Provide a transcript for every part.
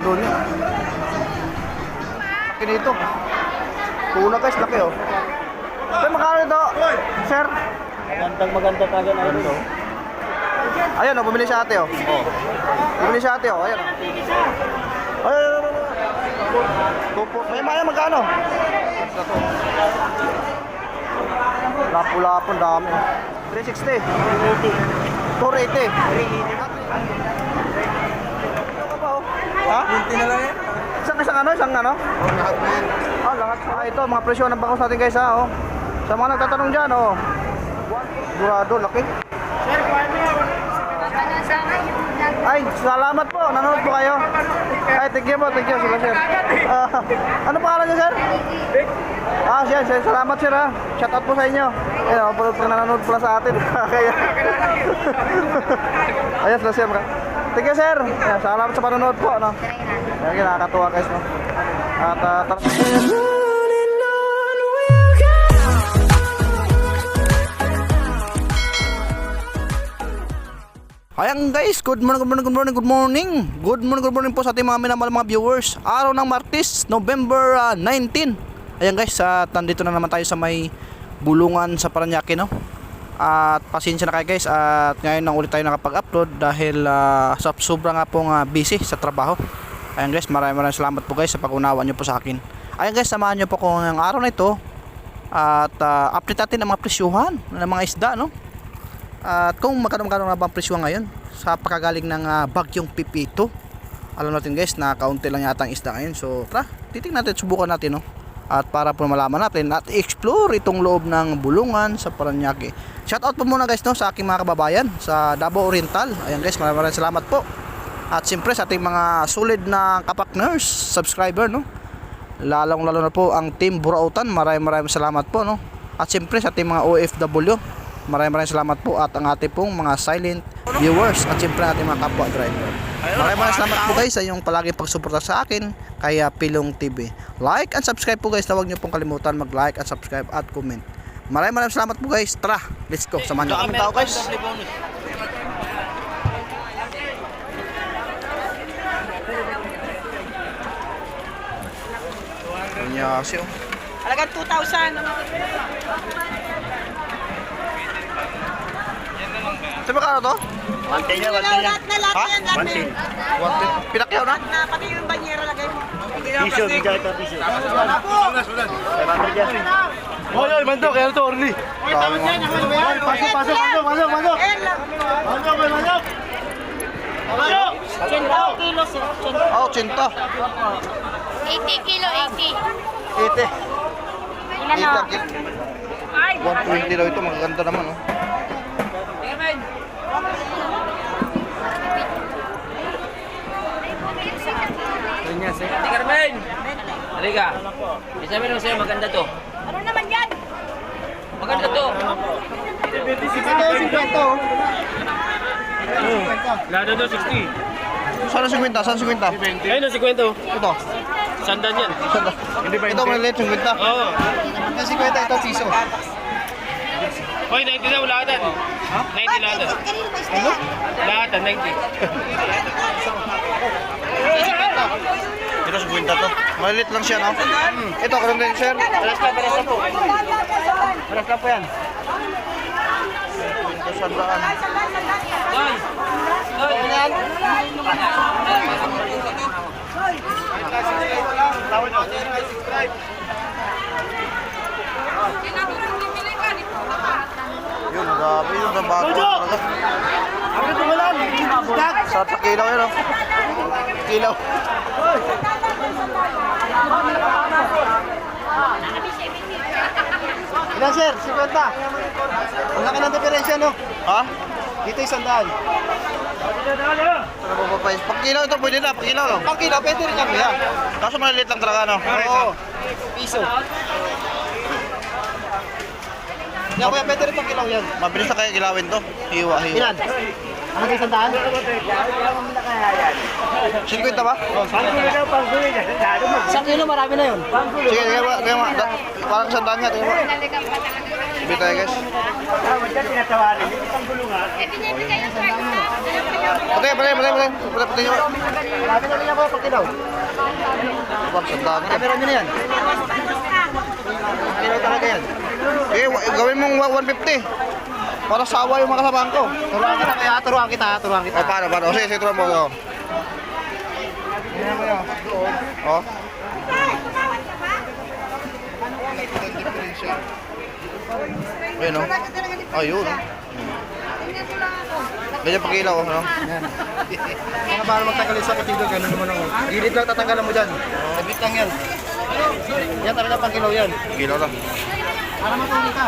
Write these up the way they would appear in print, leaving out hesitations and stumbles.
Doon yun. Laki nito. Tuna guys, laki oh. Sir, makano ito? Sir? Maganda talaga na ito. Ayan oh, bumili si ate oh. Bumili si ate oh, ayan oh. Ayan. Maya magkano? Lapu-lapu, dami. 360. 480. Ha? 20 na lang yan. Isang ano? Isang ano? Lahat na yan. Ah, lahat. Ah, ito, mga presyo ng bangos natin guys ha, oh. Sa mga nagtatanong dyan, oh. Durado, laki. Ay, salamat po. Nanonood po kayo. Ay, thank you po. Thank you, sir. Ano pangalan niyo, sir? Ah, sir. Salamat, sir, ha. Shout out po sa inyo. Ayun, nanonood pala sa atin. Kaya. Ayun, sir. Thank you, sir. Ayan, salamat sa panonood po, no. Ayan, nakakatuwa, guys, no. At, ayan guys, good morning po sa ating mga minamahal mga viewers. Araw ng Martes, November 19. Ayan guys, nandito na naman tayo sa may bulungan sa Parañaque, no. At pasensya na kayo guys, at ngayon lang ulit tayo nakapag-upload dahil sa sobrang nga pong busy sa trabaho. Ayan guys, maraming salamat po guys sa pag-unawa nyo po sa akin. Ayan guys, samahan nyo po ko ngayong araw na ito at update natin ang mga presyuhan ng mga isda, no. At kung magkano na ba ang presyo ngayon sa pagkagaling ng bagyong Pipito. Alam natin guys na kaunti lang yata ang isda ngayon. So tara, titingnan natin, subukan natin, no. At para po malaman natin at i-explore itong loob ng bulungan sa Parañaque. Shoutout po muna guys, no, sa aking mga kababayan sa Davao Oriental. Ayan guys, maraming salamat po. At siyempre sa ating mga solid na kapakners, subscriber, no. Lalo na po ang Team Burautan. Maraming salamat po, no. At siyempre sa ating mga OFW, maraming salamat po, at ang ating pong mga silent viewers at siyempre ating mga kapwa driver. Maraming salamat po guys sa inyong palaging pagsuporta sa akin kaya Pilong TV. Like and subscribe po guys, huwag niyo pong kalimutan mag-like at subscribe at comment. Maraming salamat po guys. Tara, let's go. Samahan niyo kami tao guys. Anyasi oh. Alagang 2,000. Sabi ka to? 110 yan, 110 yan. Lahat na Ha? yan, lahat na yan. 110. Pinakyaw na? Na pati yung banyera lagay mo. Piso, bigay ito, piso. 500 yan. Oy, mandok, kaya ito, Orly. Pasok. Eh lang. Mandok. 10 kilo sir. Oh, 80. 80 kilo, 80. 80. Ilan na? 120 daw ito, magaganda naman oh. Ate Carmen! Halika. Isabi naman sa'yo, maganda to. Ano naman yan? Maganda to. Lado to, 60. Saan ang 50? Saan 50? Ayun ang 50. Ito. Sandan yan. Ito maliit, 50. Oo. Ito 50, ito piso. Hoy, 90 na, lahatan. Ha? 90 lahatan. Ano? Lahatan, 90. Ito 50 to. Maliit lang siya, no? Ito, karoon din, sir. Alas lang po. Alas lang po yan. Ito sandaan. Hoy! Hoy! Yun, grabe yun, nabago talaga. Ako ito malam. Sa pakilaw yun, oh. Kilaw. Ilan sir? 50. Ang laki ng diferensya, no? Ha? Dito yung 100. Ano ba pa? Pag kilaw ito, pwede na. Pag kilaw, no? Pang kilo, pwede rin kami yan. Kaso maliit lang talaga, no? Oo. Piso. Yan kuya, pwede rin pang kilo yan. Mabilis na kaya kilawin to. Hiwa. Ilan? Ano kayo sandaan? 50 ba? Isang kilo, marami na yun. Sige, kaya ba? Parang sandaan nga. Tingnan mo. Bili tayo guys. Eh, binili kayo ng card na. Patay. Patay nyo. Marami na rin ako pag kilaw. Parang sandaan nga. Marami na yan. Kilaw talaga yan. Eh, gawin mong 150. Para sawa yung mga kasamahan ko. Turuan kita. O, paano? O, sige, turuan mo. O. O. Ayun, o. Ayun, o. Ganyan pakilaw, o. Ano? Mga para magtanggalin sa kutildo, ganun naman ako. Gilid lang tatanggalan mo dyan. Sabit lang yan. Yan talaga pang kilaw yan. Kilaw lang. Para matulog ka.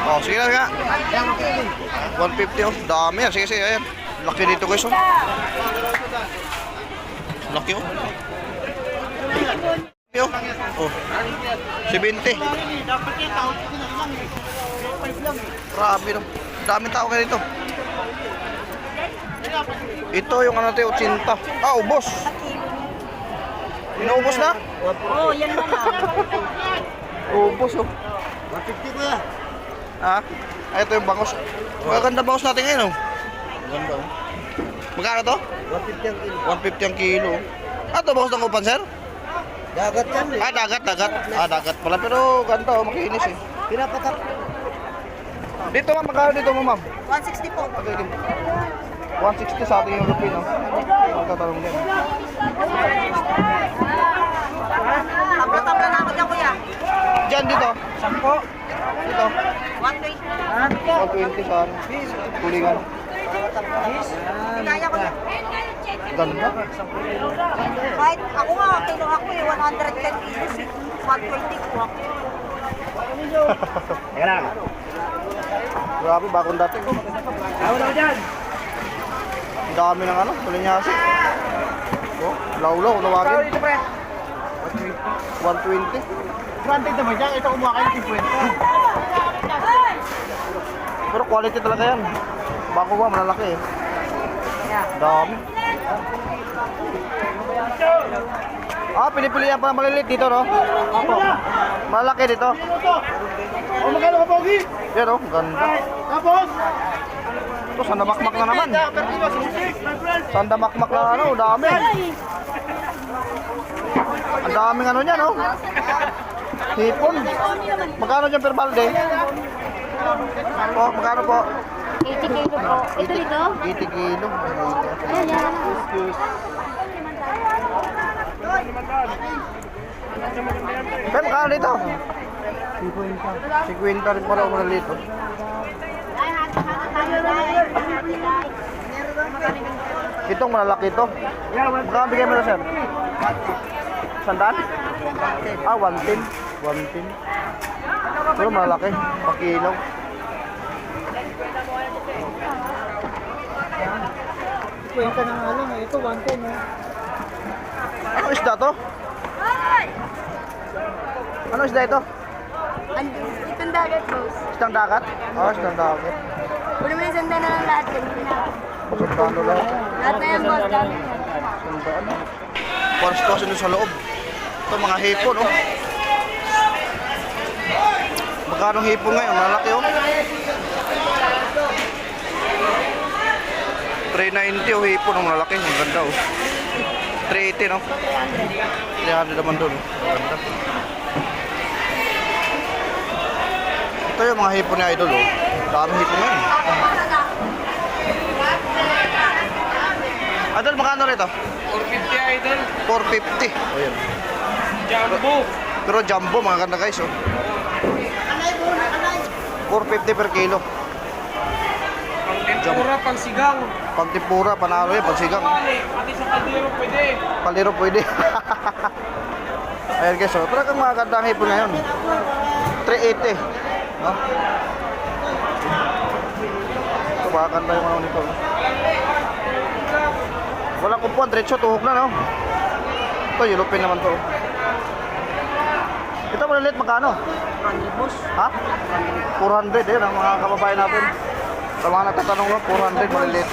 O, sige lang nga. Yan, okay. 150, oh. Dami yan. Sige, ayan. Laki dito, guys, oh. Laki, oh. Laki, oh. Oh. 70. Grabe, no. Daming tao kayo dito. Ito yung ano natin, 80. Ah, ubos. Inuubos na? Oo, yan na lang. Ubos, oh. 150 ko yan. Ah, ay, ito yung bangos. Maganda bangos natin ngayon, oh. Ganda oh. Magkano to? 150 ang kilo. 150 ang kilo. Ah, ito bangos ng upan, sir? Dagat yan eh. Ah, dagat. Ah, dagat pala. Pero ganda, oh. Makiinis, eh. Pinapatak. Dito, ma'am. Magkano dito, ma'am? 160 po. Okay, okay. 160 sa ating European, no? Magtatanong din. Tabla na ako dyan, kuya. Diyan, dito. 10. Dito. 120. 120 sa ano. Kulingan. Kaya ko yan. Ganda. Kahit ako nga, kinuha ko eh, 110 kilos. 120 ko ako. Teka lang. Grabe, bakong dati. Tawag na dyan. Ang dami ng ano, tulinyasi. Oh, law-law, nawagin. Dito pre. 120. Granted naman dyan. Ito kumuha kayo ng 50. Pero quality talaga yan. Bako ba, malalaki eh. Dami. Ah, pinipilihan pa ng maliliit dito, no? Ako. Malalaki dito. O magkano ka, Pogi? Yan, oh, ganda. Tapos? Ito, sandamakmak na naman. Per kilo, 66, my friend. Sandamakmak na ano, dami. Ang daming ano niyan, no? Hipon. Magkano dyan per balde? Po, magkano po? 80 kilo po. Ito dito? 80 kilo. Ayan, yan. Pero magkano dito? 50 rin pala umula dito. Itong malalaki ito. Magkano bigay mo na, sir? Sandaan? Ah, 110. 110. Pero malalaki. Pakilaw. Kwenta na nga lang. Ito, 110 eh. Ano isda to? Ano isda ito? Itong dagat, boss. Isdang dagat? Oh, isdang dagat. Pwede mo yung sanda na lang lahat yan. Sandaan lang. Lahat na yan, boss. Dami yan. Sandaan. Paras-paras nyo sa loob. Ito mga hipon, oh. Magkano hipon ngayon? Malaki, oh. 390, oh, hipon, oh. Malaki. Ang ganda, oh. 380, no? 300 naman doon, oh. Ganda. Ito yung mga hipon ni Idol, oh. Dami hipon ngayon. Idol, magkano rito? 450 idol. 450. Oh, yan. Jumbo. Pero jumbo, mga ganda guys, oh. 450 per kilo. Tempura, pang sigang. Pagtipura, panalo yan, pagsigang. Pati sa kaldero pwede. Paliro pwede. Ayan guys, oh. Talagang mga gandang hipon ngayon. 380. No? Ito, baka ganda yung ano nito. No? Walang kupuan, diretso, tuhog na, no? Ito, European naman to. Ito, maliliit, magkano? 100 boss. Ha? 400, eh, ang mga kababayan natin. Sa mga nagtatanong, no? 400, maliliit.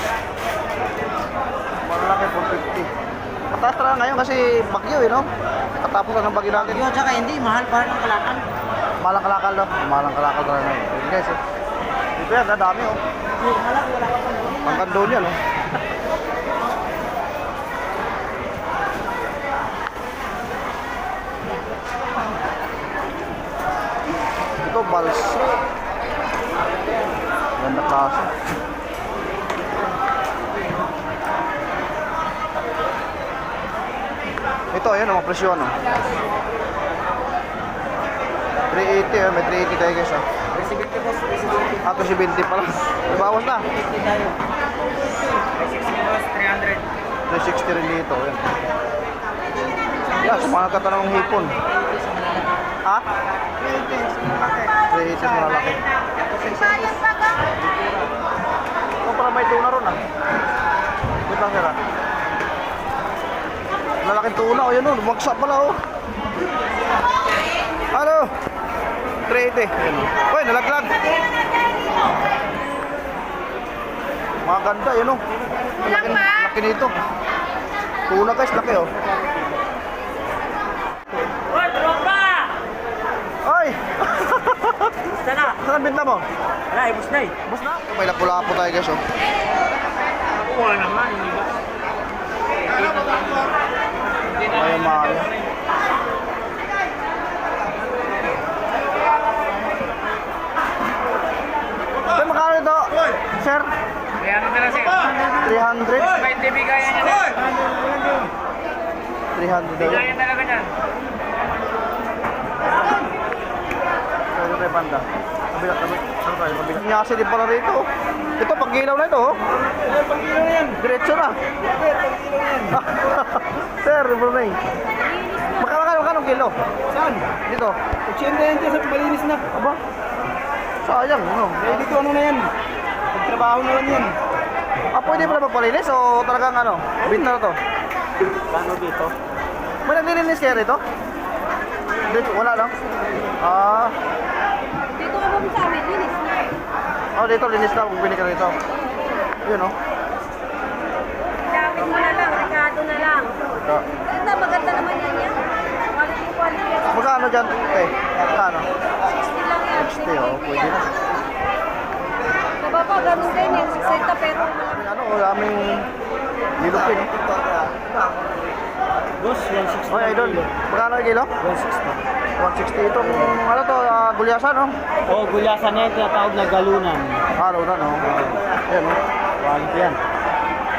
Malalaki 450. Mataas talaga ngayon kasi bagyo no? Katapos lang ng bagyo natin. Yun, tsaka hindi, mahal pa rin ang kalakan. Malang kalakal no? Malang kalakal talaga ngayon. Yun guys Dito yan, dami oh. Hanggang doon yan oh. Ito balsa. Ganda klase. Ito, ayan, mga presyo, ano? 380, may 380 tayo guys, ah. 370 boss, 370. Ah, 270 pala. Bawas na. 350 tayo. 360 boss, 300. 360 rin dito, ayan. Yan, sa mga katanong hipon. Ha? 380 sa malalaki. Ito pala may tuna ron, ah. Wait lang, sir, ah. Lalaking tuna, o yan o, bumagsak pala o. Ano? 380. Uy, nalaglag. Mga ganda, yan o. Laki nito. Tuna guys, laki o. Hoy, tropa! Ay! Basta na. Saan binta mo? Wala, ibus na eh. Bus na? May lapu-lapo tayo guys o. Nakuha naman, hindi ba? Ay, mahal. Sir, magkano ito? Sir? Kaya ano na lang sir? 300? 20 bigayan niya sir. 300 daw. Bigayan talaga niyan. Ito tayo banda. Kabila. Saan tayo? Kabila. Nyasi din pala rito. Ito, pag-ilaw na ito. Pag-ilaw na yan. Diretso na. Pag-ilaw na yan. Sir, Brunei. Magkano kilo? Saan? Dito. 80 yan dyan sa malinis na. Aba? Sayang, ano? Eh, dito ano na yan. Pagtrabaho na lang yan. Ah, pwede pala magpalinis o talagang ano? Binta na to? Kano dito? May naglilinis kaya rito? Dito, wala lang. Ah, Dito ka ba sa amin? Linis na. oh, dito, linis na. Bumili ka rito. Yun, oh. Gamit mo na lang, Ricardo na lang. Ito. Ganda, maganda naman yan yan. Quality. Magkano dyan? Okay, magkano? 60 lang yan. 60, oh. Pwede na. Diba pa, ganun din eh. 60 pero malaki. Ano, aming nilupin. Boss, 160. Oy, idol. Magkano ang kilo? 160. 160. Itong, ano to, gulyasan, no? Oh, gulyasan na yan, tinatawag na galunan. Araw na, no? Yan, no? Quality yan.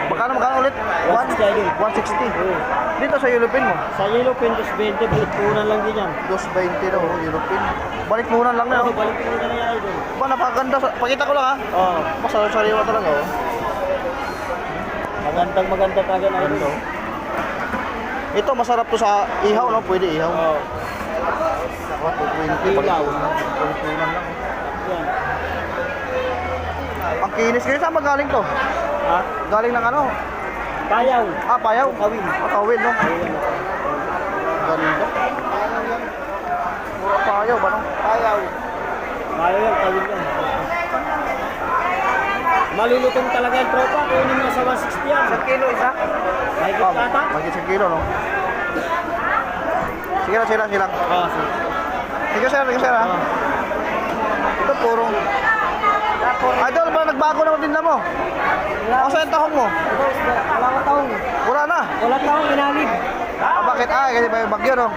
Magkano ulit? 160, idol. 160. Dito sa Yulupin mo? Sa yellow pin, 220, balik punan lang din yan. 220 daw, Yulupin. Balik muna lang na, Oh, oh. balik punan na yan, idol. Ba, napakaganda. Pakita ko lang, ha? Oh, Masarap-sariwa talaga, oh. maganda talaga na idol. Ito, masarap to sa ihaw, no? Pwede ihaw. Oh, 220. Ilaw. Balik punan lang, yan. oh. Ang kinis. Kaya saan magaling to? Ha? Galing ng ano? Payaw. Ah, Payaw? Kawin. Kawin, no? Ganda. Puro Payaw ba, no? Payaw yan, kawin yan. Malulutong talaga yung tropa, kunin mo sa 160 yan. Isang kilo, isa? May gitata? Mag-isang kilo, no? Sige lang, sige lang, sige lang. Oh, sige. Sige, sir, ha? Ito, puro. Idol, ba nagbago na tinda mo? O saan tahong mo? Wala ka taong. Wala na. Wala taong inalib. Ah, bakit? Ah, kasi may bagyo, no?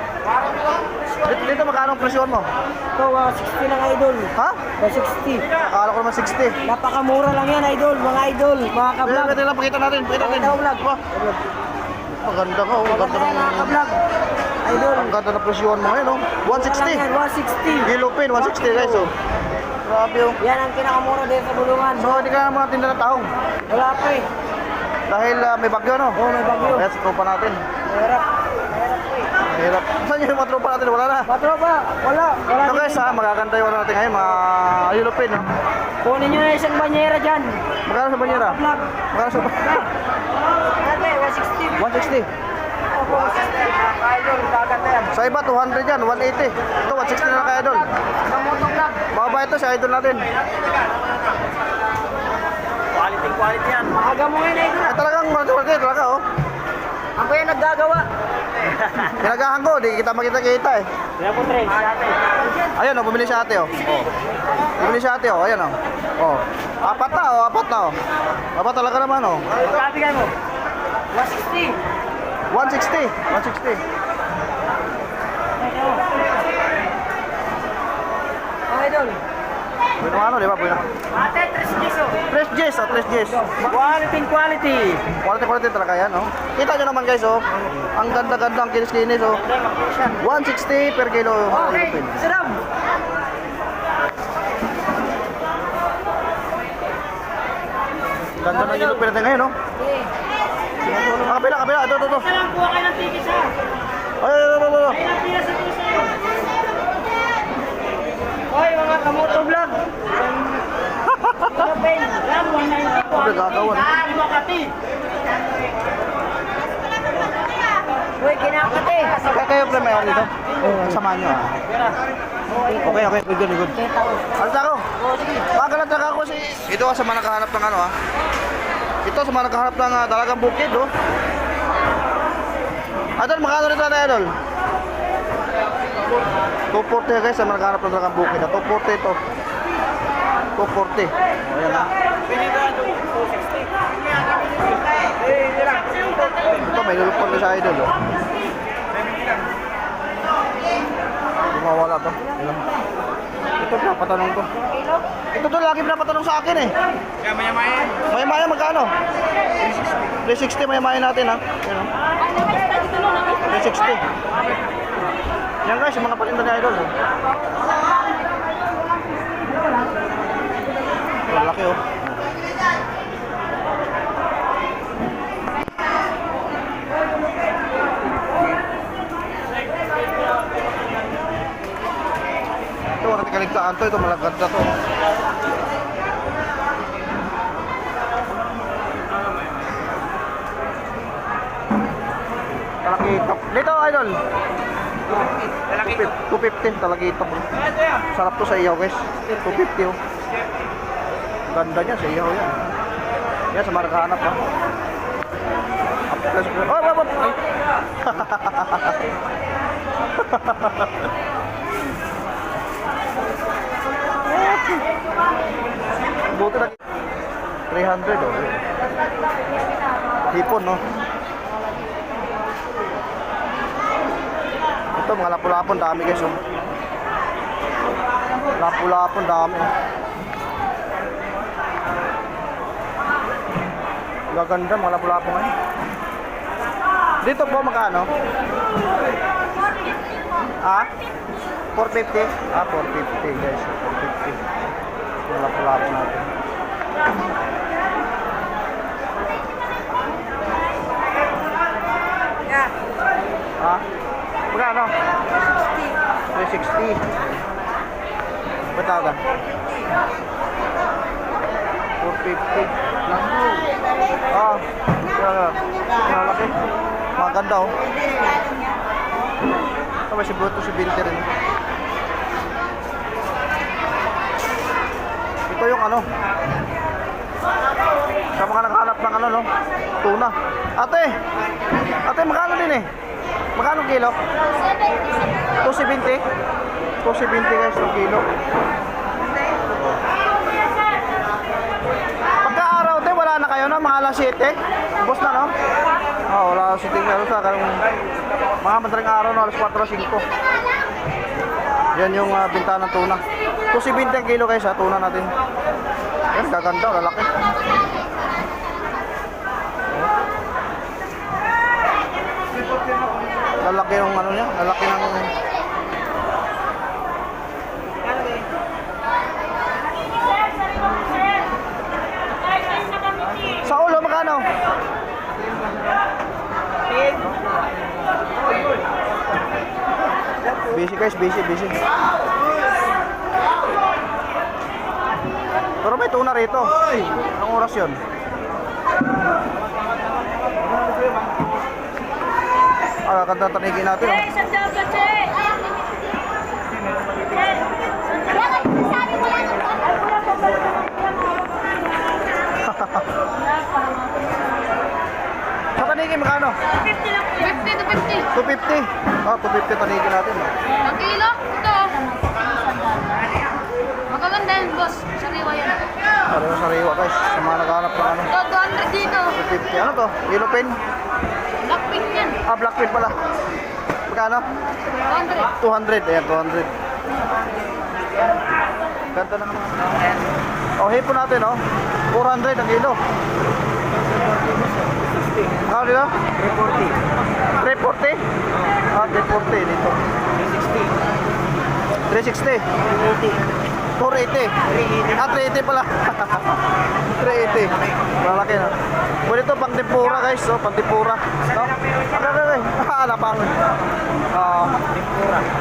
Dito magkano ang presyon mo? Ito, 160 lang idol. Ha? 160. Akala ko naman 60. Napakamura lang yan idol, mga idol, mga kablog. Pwede lang, pakita natin. Pakita natin. Pakita vlog. Ba? Maganda ka, oh. Ang ganda ng... Mga kablog. Idol. Ang ganda ng presyon mo ngayon, no? 160. 160. Yellow pin, 160 guys, oh. Grabe, oh. Yan ang pinakamura din sa bulungan. So, hindi ka na mga tinda ng tahong. Wala pa eh. Dahil may bagyo, no? Oo, may bagyo. Kaya sa tropa natin. Mahirap. Hirap. Saan yung mga tropa natin? Wala na. Patropa, wala. Wala Ito din. guys, ha, magaganda yung ano natin ngayon, mga yulupin, no? Kunin nyo na isang banyera dyan. Magkano sa banyera? Vlog. Magkano sa banyera? Ate, 160. 160. Idol, gaganda yan. Sa iba, 200 yan, 180. Ito, 160 na lang kay Idol. Ang motovlog. Mababa ito sa Idol natin. Quality quality yan. Maaga mo ngayon eh. Ay, talagang quality talaga, oh. Ako yan naggagawa. Pinagahan ko, di kita makita-kita eh. Kaya po, Tre, si ate. Ayan, oh, bumili si ate, oh. Bumili si ate, oh. Ayan, oh. Oh. Apat na, oh. Apat na, oh. Apat talaga naman, oh. Sabi ka mo? 160. 160. 160. Okay, Dol. Bueno, ano, di ba? Bueno. Ate, 3 piso. 3 Gs, oh. 3 Gs. Quality in quality. Quality talaga yan, oh. Kita nyo naman, guys, oh. Ang ganda-ganda, ang kinis-kinis, oh. 160 per kilo. Okay, sarap. Ganda ng ilupin natin ngayon, oh. Kabila, kabila. Ito. Kailangan kuha kayo ng tickets ha. Ay, ito. Kailangan pila sa puso yun. Hoy, mga kamoto vlog. Philippine, Ram 190 po. Ano gagawin? Makati. Hoy, kinakati. Kaya kayo premier dito? Samahan nyo, ah. Okay. Good. Alis ako. Magalat na ako kasi ito sa mga nakahanap ng ano, ah. Ito sa mga nakahanap ng talagang bukid, oh. Adol, makano rin tayo, Adol? 240 guys, sa mga nakahanap ng talagang bukid. 240 ito. 240. Ayan na. Ito, may lulupon ko sa Idol, oh. Mawala to. Ito pinapatanong to. Ito to lagi pinapatanong sa akin eh. Kaya maya-maya. Maya-maya magkano? 360 maya-maya natin ha. Yan o. 360. Yan guys, yung mga palinda ni Idol. Oh. Malaki oh. Ito, wala kaligtaan to. Ito, malagad na to. Talakitok. Dito, Idol. 250, talakitok. Sarap to sa iyaw, guys. 250, oh. Ganda niya sa iyaw yan. Yan, sa marakahanap, ha. Oh. Buti na 300 oh. Hipon no. Ito mga lapu-lapon dami guys oh. Lapu-lapon dami. Gaganda mga lapu-lapon ngayon. Dito po magkano? Ah? 450? Ah, 450 guys. 450. Yung lapu-lapu natin. Yeah. Ah? Magkano? 360. Ba't tawag? 450. Ah, malaki. Maganda oh. Ito may si Bruto si Binti rin. Ito yung ano. Sa mga nakahanap ng ano no. Tuna. Ate, magkano din eh? Magkano kilo? 270. 270 guys yung kilo. Pagka-araw te, wala na kayo no? Mga alas 7. Ubos na no? Oh, wala alas 7 na sa mga madaling araw no, alas 4 o 5. Yan yung binta ng tuna. 270 ang kilo guys ha, tuna natin. Yan, gaganda, lalaki. Lalaki yung ano niya, lalaki ng... Sa ulo, magkano? Busy guys, busy. Pero may tuna rito. Anong oras yun? Ah, kanta tanigin natin. Oh. Sa panigin, magkano? 50 lang po. 50 to 50. 250. Oh, 250 panigin natin. Ang kilo? Ito. Magaganda yan, boss. Sariwa yan. Pareho sariwa guys. Sa mga naghanap ng ano. Ito, 200 dito. 250. Ano to? Yellow pen? Blackpink yan. Ah, black pen pala. Magkano? 200. 200. Ayan, 200. Ganda na naman. Oh, hipon natin, oh. 400 ang kilo. Ano dito? 340. 340? Ah, 340 dito. 360. 480. Ah, 380 pala. 380. Malaki na. Pwede to pang tempura guys, oh, pang tempura. No? Okay. Ah, lapangan.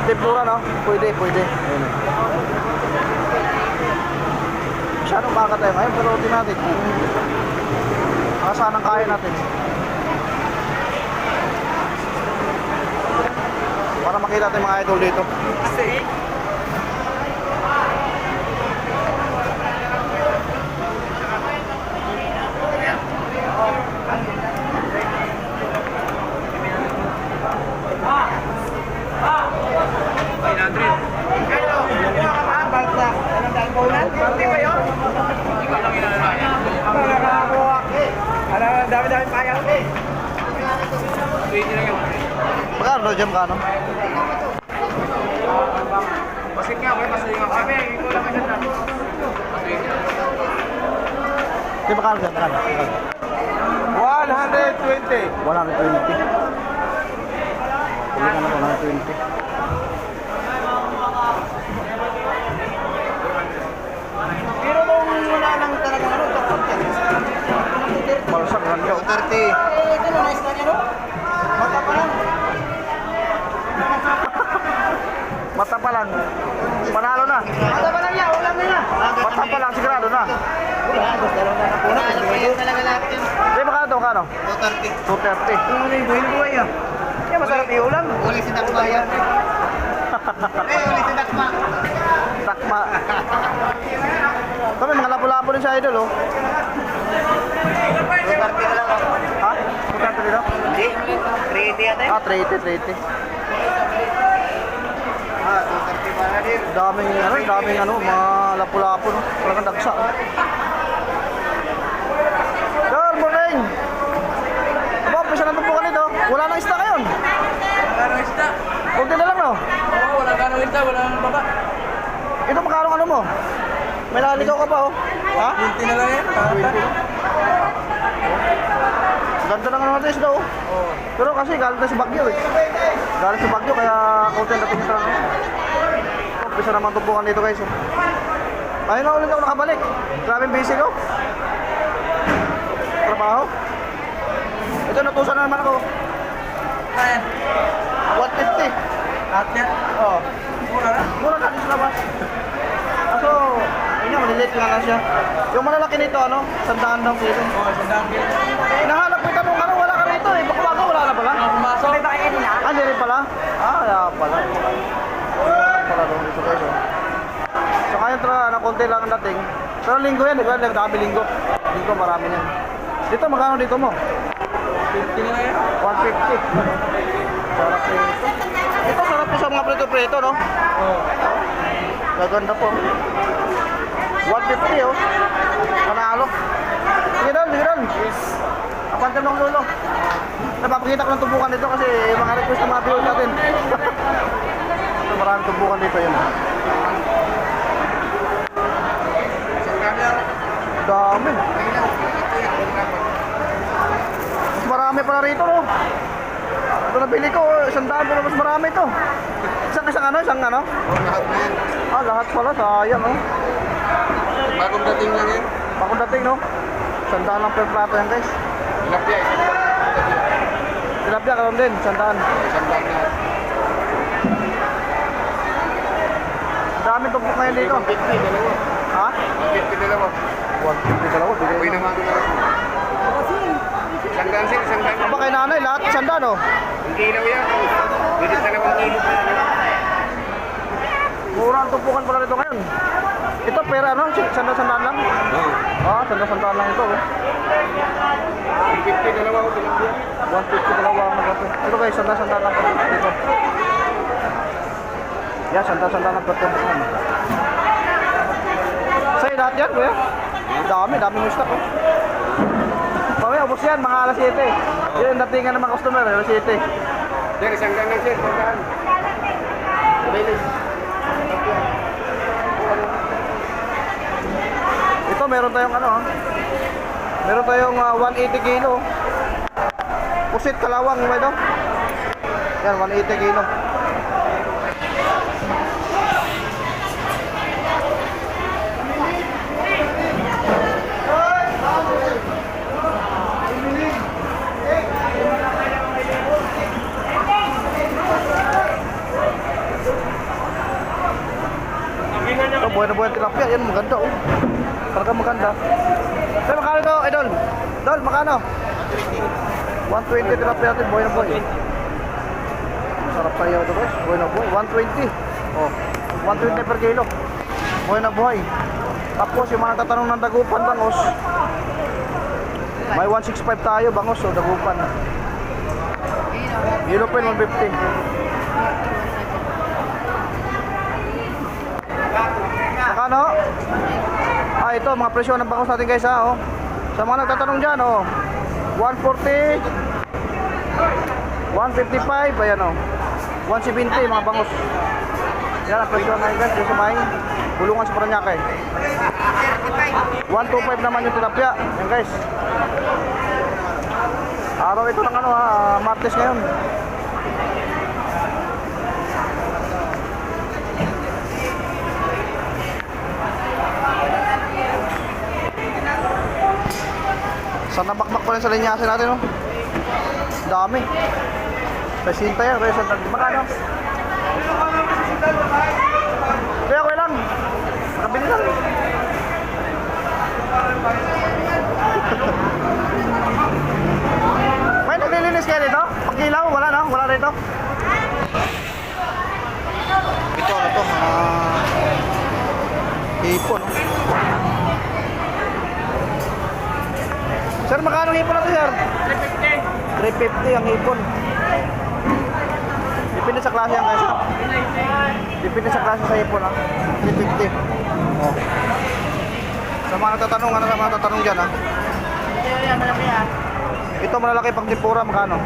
Tempura, no? Pwede. Ayun. Masyadong baka tayo ngayon, pero utin natin. Saan ang kaya natin? Para makita natin mga idol dito. Dami-dami payang. Magkano daw dyan, magkano? Basket nga, boy. Masaya nga kami. Ikaw lang ka dyan. Di magkano dyan, magkano? 120. 120. Hindi ka na 120. Pero kung wala lang talaga ano, kapag Balsak lang daw. 30. Eh, ito na, nice na ano? Mata pa lang. Mata pa lang. Panalo na. Mata pa lang yan, ulam na yan. Mata pa lang, sigurado na. Wala, gusto lang na napunan. Alam ko yun talaga lahat yun. Di magkano daw, magkano? 230. 230. Kung ano yung buhay-buhay ah. Kaya masarap yung ulam. Uli si Dakma yan. Uli si Dakma. Takma. Kami mga lapo-lapo din sa idol, oh. 230 na lang ako. Ha? 230 dito? Hindi, 380 yata yun. Ah, 380. Ah, 230 pa na din. Daming ano, mga lapu-lapu, no? Talagang dagsa. Good morning! Bob, isa na tumpukan nito. Wala nang isda ngayon. Magkano isda? Kunti na lang, no? Oo, wala gano isda, wala nang baba. Ito, magkano ano mo? May naliligaw ka pa, oh. Ha? 20 na lang yan. 20. Ganda ng ano natin isda, oh. Pero kasi galing na si Bagyo, eh. Galing si Bagyo, kaya kaunti ang dating sa ano. Umpisa naman tumpukan dito, guys, oh. Ayun na ulit ako nakabalik. Grabing busy ko. Trabaho. Ito, natusan na naman ako. Ayan. 150. Lahat niya. Oo. Mura na. Mura na din sa labas. Kaso, ayun nga, maliliit lang na siya. Yung malalaki nito, ano? 100 daw kilo. Oo, sandang kilo. Nahanap ko tanong, ano? Wala ka rito eh. Baka wala na pala. Pumasok. May bakain na. Ah, hindi rin pala? Ah, kaya pala. Pala doon dito guys, oh. So ngayon na konti lang ang dating. Pero linggo yan, di ba? Dami linggo. Linggo marami yan. Dito, magkano dito mo? 50 na lang yan. 150. Sarap ito. Ito, sarap po sa mga prito-prito, no? Oo. Gaganda po. 150, oh. Panalo. Sige doon, sige doon. Apantan ng lulo. Napapakita ko ng tubukan dito kasi mga request ng mga viewers natin. So, maraming tubukan dito yun. Dami. Mas marami pala rito, no? Ito nabili ko, 100 pero mas marami ito. Isang ano? Lahat na yan. Ah, lahat pala, sayang, oh. Bagong dating lang yan. Bakong dating, no? 100 lang per plato yan, guys. Tilapia, Tilapia, karon din, 100. sandang na. Daming tumpok ngayon dito. 150, dalawa. Ha? 150 dalawa. 150 dalawa, Uy bigay. naman ko na lang. Sandang sir, sandang. Aba kay nanay, lahat 100, no? Ang kilaw yan. Bilis na 2 kilo. Mura ang tumpukan pala dito ngayon. Ito pera ano? Sandal-sandal lang? Oo. Ah, sandal-sandal lang ito. Oh. 50 dalawa ko tilapia. 150 dalawa ang magato. Ito guys, sandal-sandal lang po dito. Yan, sandal-sandal lang po ito. Sa'yo lahat yan, kuya? Dami mo stock. Oh. Mamaya, ubos yan, mga alas 7. Yun, datingan ng mga customer, alas 7. Sir, isang gang lang sir. Isang Ito, meron tayong ano, meron tayong 180 kilo. Pusit kalawang, may do. Yan, 180 kilo. Ito, buhay na buhay ang tilapia. Yan, maganda oh. Talaga maganda. Sir, makano ito, idol? Idol, makano? 120 tilapia natin, buhay na buhay. Sarap tayo ito guys, buhay na buhay. 120. Oh, 120 per kilo. Buhay na buhay. Tapos yung mga tatanong ng dagupan, bangos. May 165 tayo, bangos, so dagupan. Yellow pen, 150. Nakano? Ah, ito, mga presyo ng bangos natin guys ha, oh. Sa mga nagtatanong dyan, oh. 140, 155, ayan oh. 170 mga bangos. Yan ang presyo ngayon guys, yung sa may bulungan sa Paranaque. 125 naman yung tilapia. Yan guys. Araw ito ng ano ha, Martes ngayon. Sana bakbak pa rin sa linyasin natin, oh. Dami. Pasinta yan, kaya sa magkano? Kaya okay lang. Nakabili lang. May naglilinis kaya dito? Pagkilaw, wala no? Wala rito? Ito, ano to? Hipon, no? Sir, magkano hipon natin, sir? 350. 350 ang hipon. Depende sa klase yan, guys. Depende sa klase sa hipon, ha? 350. Oh. Sa mga natatanong, ano sa mga natatanong dyan, ha? Ito malalaki pang tempura, magkano?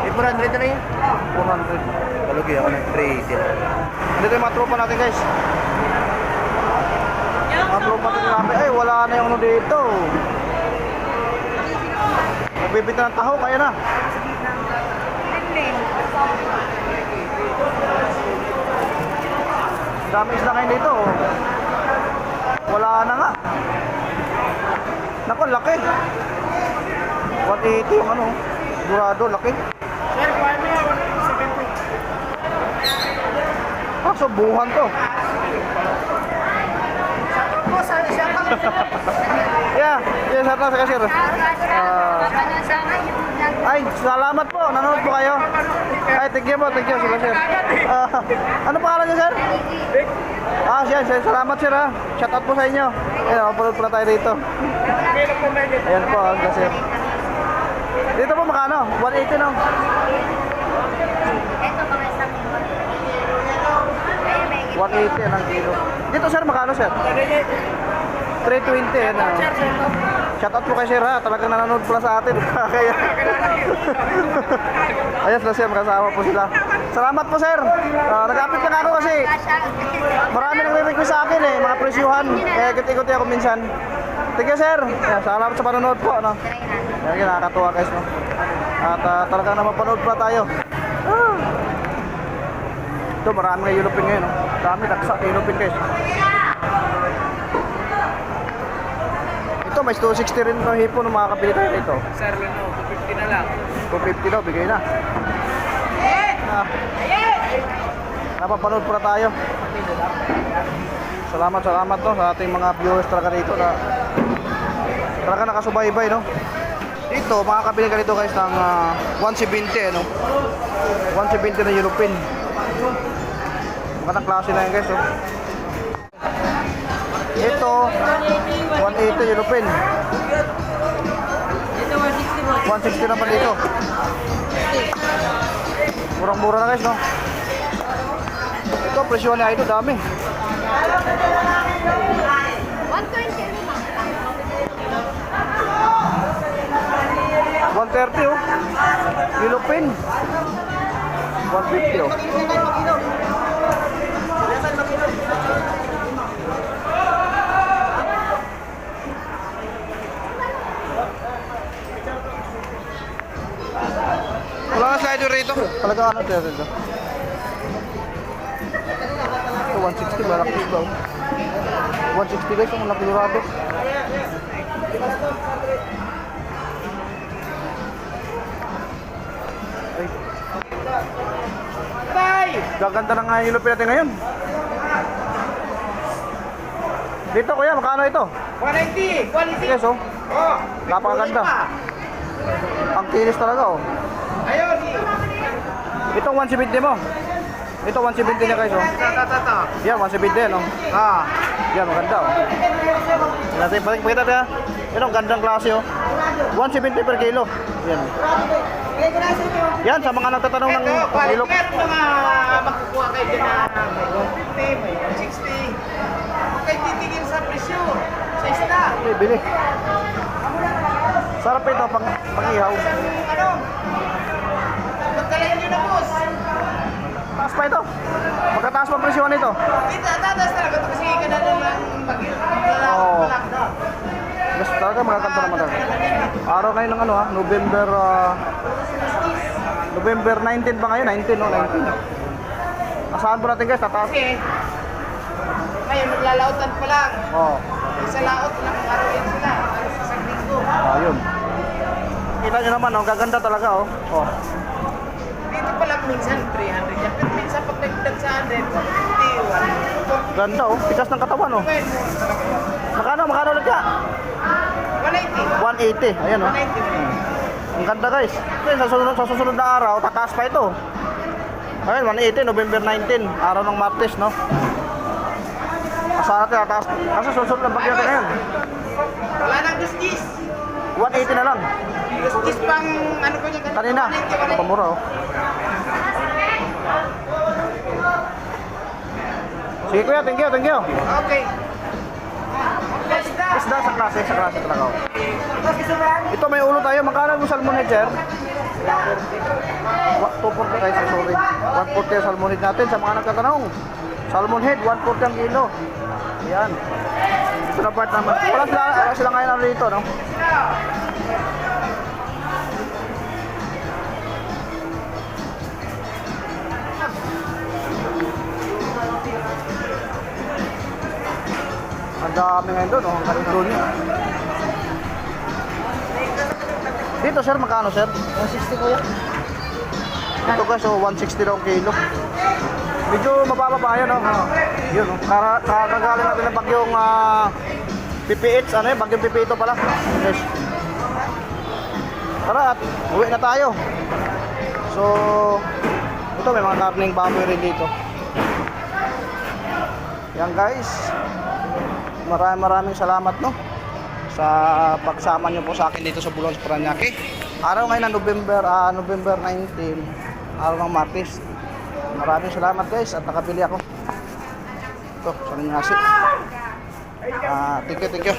400 na rin. 400. Balugi ako ng 380. Dito yung mga tropa natin, guys. Mga tropa natin namin. Ay, wala na yung ano dito. Magbibita ng taho, kaya na. Dami isla ngayon dito. Oh. Wala na nga. Naku, laki. 180 yung ano. Durado, laki. Sir, kuha mo yan. 70. Ah, so buhan to. Yeah, sir na sa kasir. Ay, salamat po. Nanonood po kayo. Ay, thank you po. Thank you, sir. Ano pangalan niyo, sir? Ah, sir. Salamat, sir, ha. Shout out po sa inyo. Ayan, mapanood pala tayo rito. Ayan po, sir. Dito po, makano? 180, no? Ito mga isang 180 ang kilo. Dito, sir, makano, sir? 320, ano? Shout out po kay sir, ha. Talagang nanonood pala sa atin. Kaya... Ayan sila, sir. Makasama po sila. Salamat po, sir. Nag-update lang ako kasi marami nang re-request sa akin, eh. Mga presyuhan. Kaya ikot-ikot ako minsan. Thank you, sir. Ayan, salamat sa panonood po, no? Ayan, nakakatuwa, guys, no? At talagang napapanood pala tayo. Ito, marami nga yulupin ngayon, no? Dami, naksak yulupin, guys. Ito, may 260 rin ng hipon ng mga kapili tayo dito. Sir, no, 250 na lang. 250 daw, bigay na. Napapanood pala tayo. Salamat no, sa ating mga viewers talaga dito na talaga nakasubaybay, no. Dito, makakabili ka dito guys ng 170, no. 170 na European. Magandang klase na yan guys, no. Ito, 180 yellow pin. Ito 160 boss. 160 naman dito. Murang-mura na guys, no? Ito, presyo ni Idol, dami. 130 oh. Yellow pin. 150 oh. Wala nga slider rito. Talaga ano tayo rito? Ito 160 malaki ba? 160 guys, ang laki lurado. Ay. Gaganda na nga yung ilupin natin ngayon. Dito kuya, magkano ito? 180! 180! Yes oh. Oh! Napakaganda. Ang kinis talaga oh. Ayun! Ito 170 mo. Ito 170 niya guys oh. Yan 170 yan oh. Ah! Yan maganda oh. Yan natin pakita tayo. Yan ang gandang klase oh. 170 per kilo. Yan. Yan sa mga nagtatanong ng kilo. Meron mga makukuha kayo dyan na 150, may 160. Huwag kayo titigil sa presyo. Sa isda. Okay, bili. Sarap ito pang-ihaw. Ano? Magkalayan nyo na boss. Taas pa ito. Magkataas pa presyo nito. Kita, tatas talaga ito kasi kadala lang Oo. mag-lockdown. Gusto talaga magaganda naman talaga. Araw ngayon ng ano ha, November 19 ba ngayon? 19 no? 19. Asahan po natin guys, tataas. Kasi, ngayon maglalautan pa lang. Oo. Isa laot lang araw yan sila. Sa linggo. Ayun. Kita nyo naman, oh, gaganda talaga oh. Oh. Dito pa lang minsan 300 yan. Pero minsan pag nagdag sa 100, 51. Ganda oh, tikas ng katawan oh. Magkano ulit ka? 180. 180, ayan oh. 180. Ang ganda guys. Kasi sa susunod na araw, tataas pa ito. Ayun, 180, November 19, araw ng Martes, no? Asahan natin, tataas. Kasi susunod ng bagyo natin ngayon. Wala nang gustis. 180 na lang. Gustis pang ano ko niya Kanina, pamura oh. Sige kuya, thank you. Okay. Basta. Isda sa klase talaga oh. Ito may ulo tayo, magkano yung salmon head sir? 240 guys, sorry. 140 yung salmon head natin sa mga nagtatanong. Salmon head, 140 ang kilo. Ayan. Ito na part naman. Wala sila ngayon ano dito, no? Ang dami ngayon doon, oh. Ang galing doon yun. Dito sir, magkano sir? 160 kuya. Ito guys, so 160 daw ang kilo. Medyo mababa pa yan, oh. Yun, oh. Kakagaling natin ng bagyong PPH, ano yun, bagyong PPH pala. Yes. Tara, at uwi na tayo. So, ito may mga karning baboy rin dito. Yan guys. Maraming salamat no sa pagsama niyo po sa akin dito sa Bulon sa Paranaque. Araw ngayon ng November 19, araw ng Martes. Maraming salamat guys at nakabili ako. Ito, sa Nasi. Thank you.